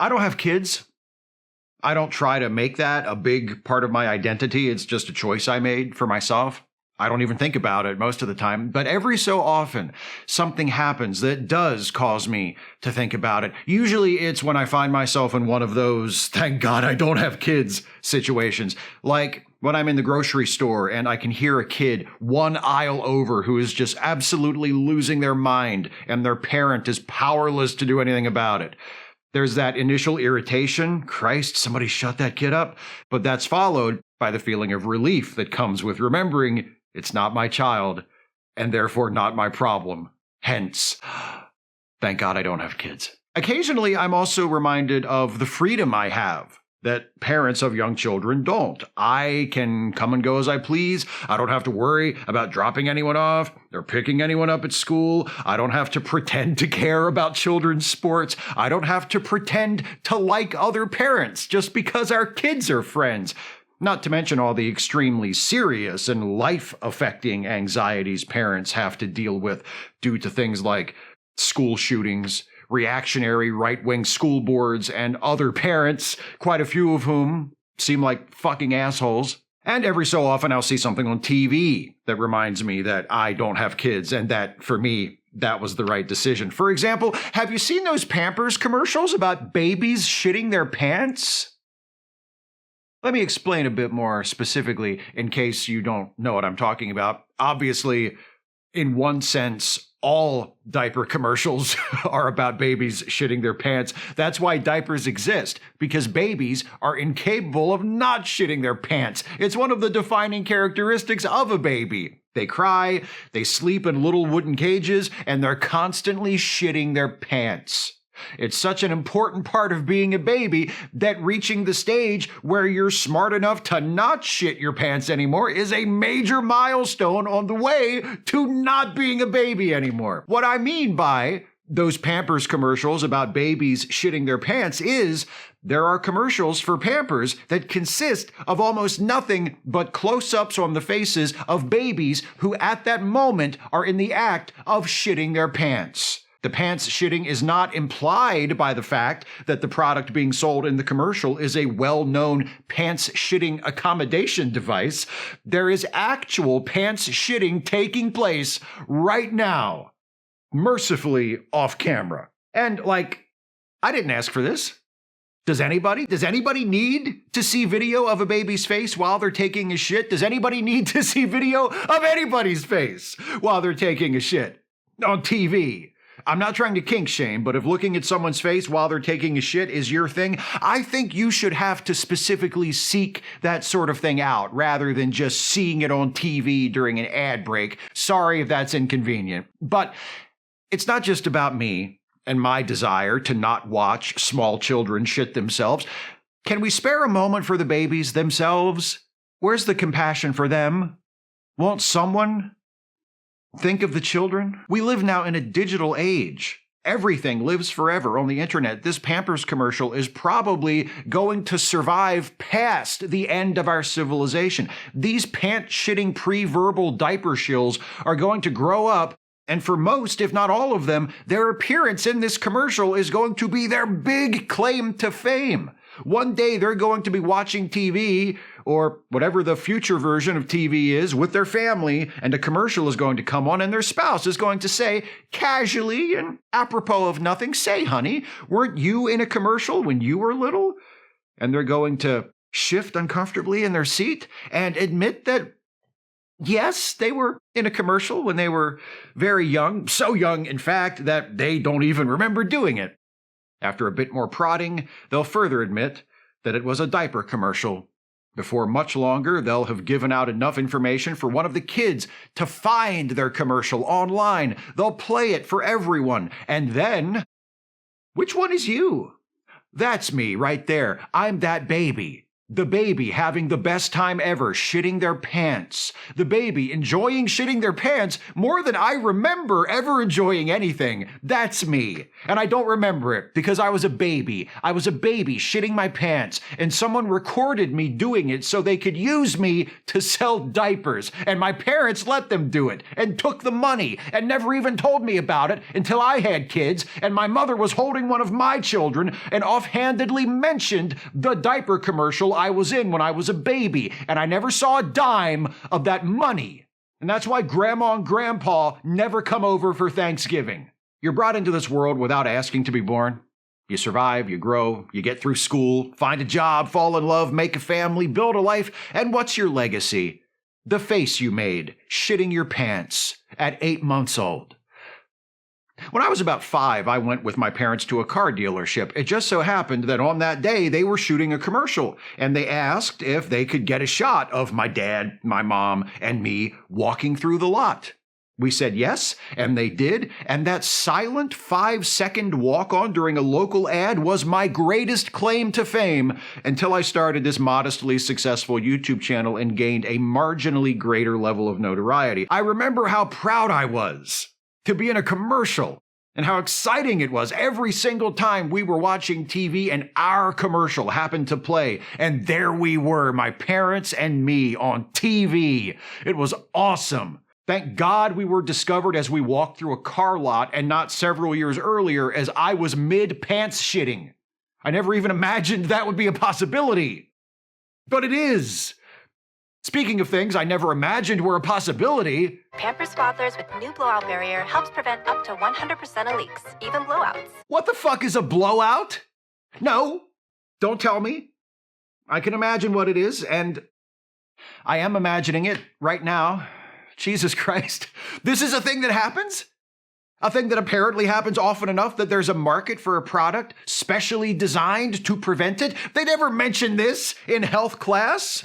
I don't have kids. I don't try to make that a big part of my identity. It's just a choice I made for myself. I don't even think about it most of the time, but every so often something happens that does cause me to think about it. Usually it's when I find myself in one of those, thank God I don't have kids situations. Like when I'm in the grocery store and I can hear a kid one aisle over who is just absolutely losing their mind and their parent is powerless to do anything about it. There's that initial irritation, Christ, somebody shut that kid up, but that's followed by the feeling of relief that comes with remembering it's not my child and therefore not my problem. Hence, thank God I don't have kids. Occasionally, I'm also reminded of the freedom I have that parents of young children don't. I can come and go as I please. I don't have to worry about dropping anyone off or picking anyone up at school. I don't have to pretend to care about children's sports. I don't have to pretend to like other parents just because our kids are friends. Not to mention all the extremely serious and life-affecting anxieties parents have to deal with due to things like school shootings, reactionary right-wing school boards, and other parents, quite a few of whom seem like fucking assholes. And every so often I'll see something on TV that reminds me that I don't have kids and that, for me, that was the right decision. For example, have you seen those Pampers commercials about babies shitting their pants? Let me explain a bit more specifically in case you don't know what I'm talking about. Obviously, in one sense, all diaper commercials are about babies shitting their pants. That's why diapers exist, because babies are incapable of not shitting their pants. It's one of the defining characteristics of a baby. They cry, they sleep in little wooden cages, and they're constantly shitting their pants. It's such an important part of being a baby that reaching the stage where you're smart enough to not shit your pants anymore is a major milestone on the way to not being a baby anymore. What I mean by those Pampers commercials about babies shitting their pants is there are commercials for Pampers that consist of almost nothing but close-ups on the faces of babies who at that moment are in the act of shitting their pants. The pants shitting is not implied by the fact that the product being sold in the commercial is a well-known pants shitting accommodation device. There is actual pants shitting taking place right now, mercifully off camera. And I didn't ask for this. Does anybody need to see video of a baby's face while they're taking a shit? Does anybody need to see video of anybody's face while they're taking a shit on TV? I'm not trying to kink shame, but if looking at someone's face while they're taking a shit is your thing, I think you should have to specifically seek that sort of thing out rather than just seeing it on TV during an ad break. Sorry if that's inconvenient. But it's not just about me and my desire to not watch small children shit themselves. Can we spare a moment for the babies themselves? Where's the compassion for them? Won't someone think of the children? We live now in a digital age. Everything lives forever on the internet. This Pampers commercial is probably going to survive past the end of our civilization. These pant-shitting pre-verbal diaper shills are going to grow up, and for most, if not all of them, their appearance in this commercial is going to be their big claim to fame. One day they're going to be watching TV or whatever the future version of TV is with their family, and a commercial is going to come on and their spouse is going to say, casually and apropos of nothing, say, honey, weren't you in a commercial when you were little? And they're going to shift uncomfortably in their seat and admit that, yes, they were in a commercial when they were very young, so young, in fact, that they don't even remember doing it. After a bit more prodding, they'll further admit that it was a diaper commercial. Before much longer, they'll have given out enough information for one of the kids to find their commercial online. They'll play it for everyone. And then, which one is you? That's me right there. I'm that baby. The baby having the best time ever, shitting their pants. The baby enjoying shitting their pants more than I remember ever enjoying anything. That's me. And I don't remember it because I was a baby. I was a baby shitting my pants, and someone recorded me doing it so they could use me to sell diapers. And my parents let them do it and took the money and never even told me about it until I had kids and my mother was holding one of my children and offhandedly mentioned the diaper commercial I was in when I was a baby, and I never saw a dime of that money. And that's why Grandma and Grandpa never come over for Thanksgiving. You're brought into this world without asking to be born. You survive, you grow, you get through school, find a job, fall in love, make a family, build a life, and what's your legacy? The face you made, shitting your pants at 8 months old. When I was about 5, I went with my parents to a car dealership. It just so happened that on that day, they were shooting a commercial, and they asked if they could get a shot of my dad, my mom, and me walking through the lot. We said yes, and they did, and that silent 5-second walk-on during a local ad was my greatest claim to fame until I started this modestly successful YouTube channel and gained a marginally greater level of notoriety. I remember how proud I was to be in a commercial, and how exciting it was every single time we were watching TV and our commercial happened to play, and there we were, my parents and me on TV. It was awesome. Thank God we were discovered as we walked through a car lot and not several years earlier as I was mid-pants shitting. I never even imagined that would be a possibility. But it is. Speaking of things I never imagined were a possibility. Pampers Swaddlers with new blowout barrier helps prevent up to 100% of leaks, even blowouts. What the fuck is a blowout? No, don't tell me. I can imagine what it is, and I am imagining it right now. Jesus Christ. This is a thing that happens? A thing that apparently happens often enough that there's a market for a product specially designed to prevent it? They never mentioned this in health class.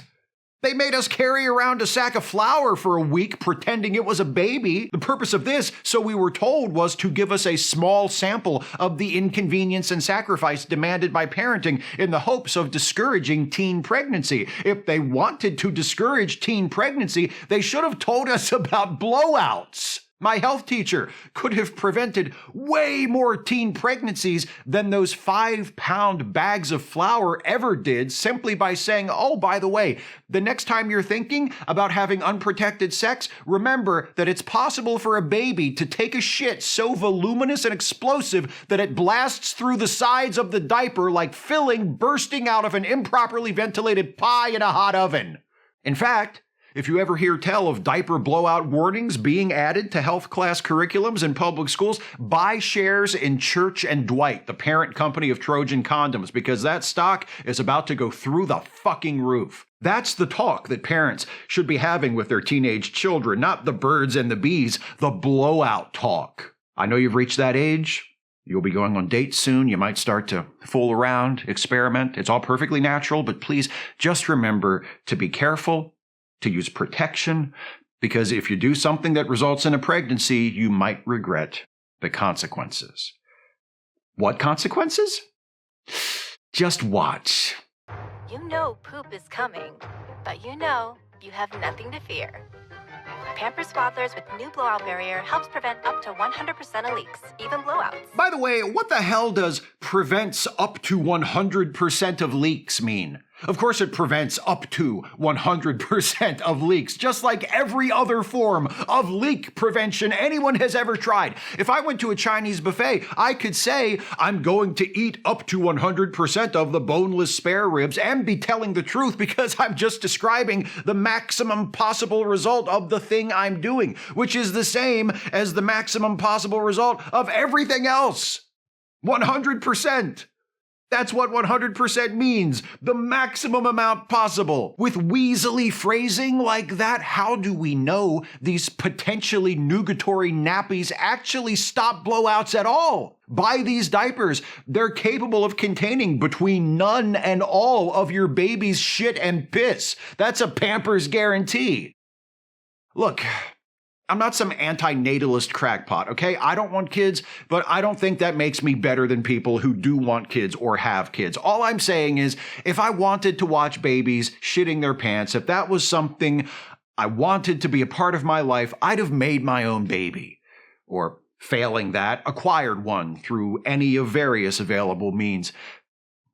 They made us carry around a sack of flour for a week pretending it was a baby. The purpose of this, so we were told, was to give us a small sample of the inconvenience and sacrifice demanded by parenting in the hopes of discouraging teen pregnancy. If they wanted to discourage teen pregnancy, they should have told us about blowouts. My health teacher could have prevented way more teen pregnancies than those 5-pound bags of flour ever did simply by saying, oh, by the way, the next time you're thinking about having unprotected sex, remember that it's possible for a baby to take a shit so voluminous and explosive that it blasts through the sides of the diaper like filling bursting out of an improperly ventilated pie in a hot oven. In fact, if you ever hear tell of diaper blowout warnings being added to health class curriculums in public schools, buy shares in Church and Dwight, the parent company of Trojan condoms, because that stock is about to go through the fucking roof. That's the talk that parents should be having with their teenage children, not the birds and the bees, the blowout talk. I know you've reached that age. You'll be going on dates soon. You might start to fool around, experiment. It's all perfectly natural, but please just remember to be careful, to use protection, because if you do something that results in a pregnancy, you might regret the consequences. What consequences? Just watch. You know poop is coming, but you know you have nothing to fear. Pampers Swaddlers with new blowout barrier helps prevent up to 100% of leaks, even blowouts. By the way, what the hell does prevents up to 100% of leaks mean? Of course it prevents up to 100% of leaks, just like every other form of leak prevention anyone has ever tried. If I went to a Chinese buffet, I could say I'm going to eat up to 100% of the boneless spare ribs and be telling the truth because I'm just describing the maximum possible result of the thing I'm doing, which is the same as the maximum possible result of everything else. 100%. That's what 100% means, the maximum amount possible. With weaselly phrasing like that, how do we know these potentially nugatory nappies actually stop blowouts at all? Buy these diapers. They're capable of containing between none and all of your baby's shit and piss. That's a Pampers guarantee. Look, I'm not some anti-natalist crackpot, okay? I don't want kids, but I don't think that makes me better than people who do want kids or have kids. All I'm saying is, if I wanted to watch babies shitting their pants, if that was something I wanted to be a part of my life, I'd have made my own baby. Or, failing that, acquired one through any of various available means.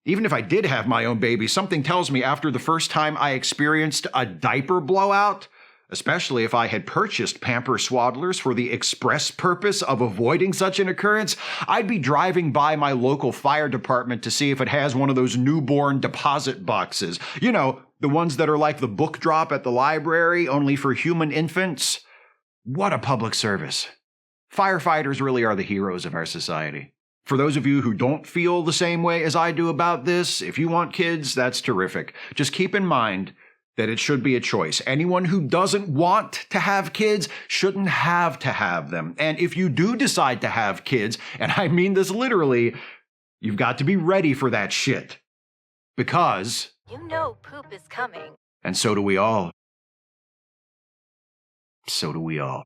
Even if I did have my own baby, something tells me after the first time I experienced a diaper blowout, especially if I had purchased Pamper Swaddlers for the express purpose of avoiding such an occurrence, I'd be driving by my local fire department to see if it has one of those newborn deposit boxes. You know, the ones that are like the book drop at the library, only for human infants. What a public service. Firefighters really are the heroes of our society. For those of you who don't feel the same way as I do about this, if you want kids, that's terrific. Just keep in mind that it should be a choice. Anyone who doesn't want to have kids shouldn't have to have them. And if you do decide to have kids, and I mean this literally, you've got to be ready for that shit. Because You know poop is coming. and so do we all. So do we all.